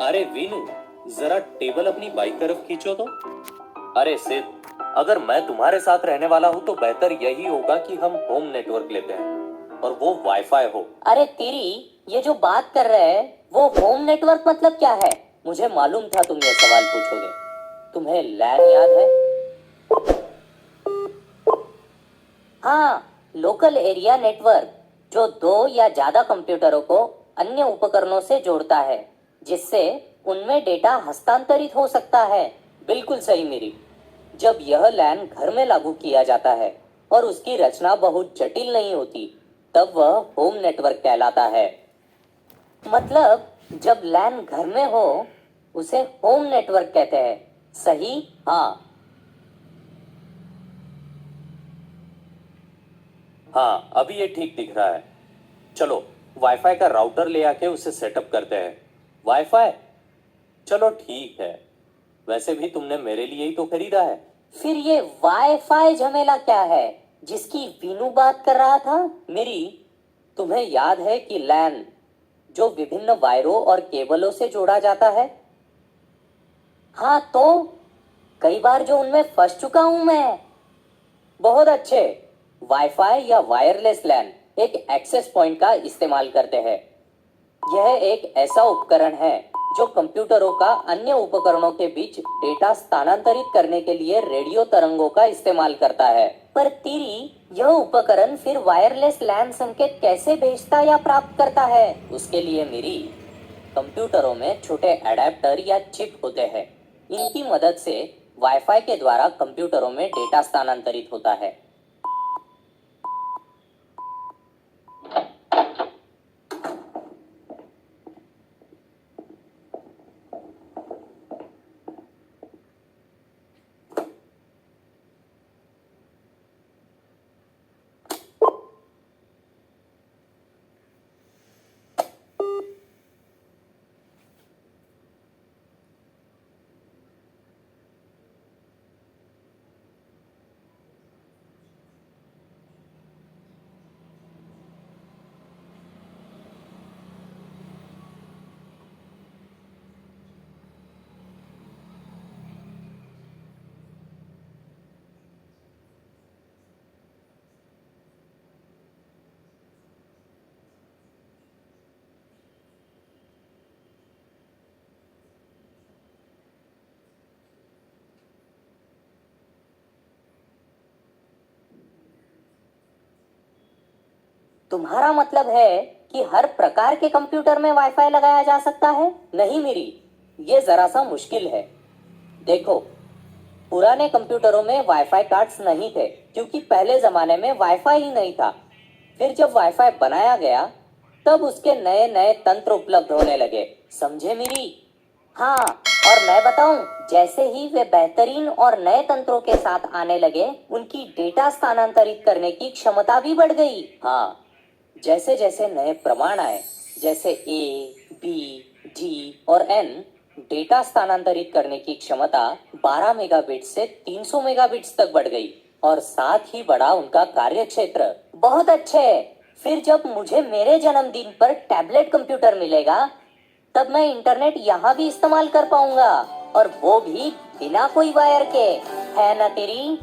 अरे वीनू, जरा टेबल अपनी बाइक तरफ खींचो तो। अरे सिद्ध, अगर मैं तुम्हारे साथ रहने वाला हूँ तो बेहतर यही होगा कि हम होम नेटवर्क लेते हैं और वो वाईफाई हो। अरे तेरी, ये जो बात कर रहे हैं वो होम नेटवर्क मतलब क्या है? मुझे मालूम था तुम ये सवाल पूछोगे। तुम्हें लैन याद है? हाँ, लोकल एरिया नेटवर्क, जो दो या ज्यादा कंप्यूटरों को अन्य उपकरणों से जोड़ता है, जिससे उनमें डेटा हस्तांतरित हो सकता है। बिल्कुल सही मेरी। जब यह लैन घर में लागू किया जाता है और उसकी रचना बहुत जटिल नहीं होती, तब वह होम नेटवर्क कहलाता है। मतलब जब लैन घर में हो उसे होम नेटवर्क कहते हैं। सही? हाँ। हाँ, अभी ये ठीक दिख रहा है। चलो वाईफाई का राउटर ले आके उसे सेटअप करते हैं। वाईफाई? चलो ठीक है, वैसे भी तुमने मेरे लिए ही तो खरीदा है। फिर ये वाईफाई झमेला क्या है जिसकी वीनू बात कर रहा था? मेरी, तुम्हें याद है कि लैन जो विभिन्न वायरों और केबलों से जोड़ा जाता है? हाँ तो कई बार जो उनमें फंस चुका हूं मैं। बहुत अच्छे। वाईफाई या वायरलेस लैन एक एक्सेस पॉइंट का इस्तेमाल करते हैं। यह एक ऐसा उपकरण है जो कंप्यूटरों का अन्य उपकरणों के बीच डेटा स्थानांतरित करने के लिए रेडियो तरंगों का इस्तेमाल करता है। पर तेरी, यह उपकरण फिर वायरलेस लैन संकेत कैसे भेजता या प्राप्त करता है? उसके लिए मेरी, कंप्यूटरों में छोटे एडेप्टर या चिप होते हैं। इनकी मदद से वाईफाई के द्वारा कंप्यूटरों में डेटा स्थानांतरित होता है। तुम्हारा मतलब है कि हर प्रकार के कंप्यूटर में वाईफाई लगाया जा सकता है? नहीं मेरी, ये जरा सा मुश्किल है। देखो, पुराने कंप्यूटरों में वाईफाई कार्ड्स नहीं थे क्योंकि पहले जमाने में वाईफाई ही नहीं था। फिर जब वाईफाई बनाया गया तब उसके नए नए तंत्र उपलब्ध होने लगे। समझे मेरी? हाँ, और मैं बताऊं, जैसे ही वे बेहतरीन और नए तंत्रों के साथ आने लगे, उनकी डेटा स्थानांतरित करने की क्षमता भी बढ़ गई। हाँ, जैसे जैसे नए प्रमाण आए, जैसे ए, बी, डी और एन, डेटा स्थानांतरित करने की क्षमता 12 मेगाबिट से 300 मेगाबिट्स तक बढ़ गई और साथ ही बढ़ा उनका कार्य क्षेत्र। बहुत अच्छे। फिर जब मुझे मेरे जन्मदिन पर टैबलेट कंप्यूटर मिलेगा, तब मैं इंटरनेट यहाँ भी इस्तेमाल कर पाऊंगा, और वो भी बिना कोई वायर के। है ना तेरी?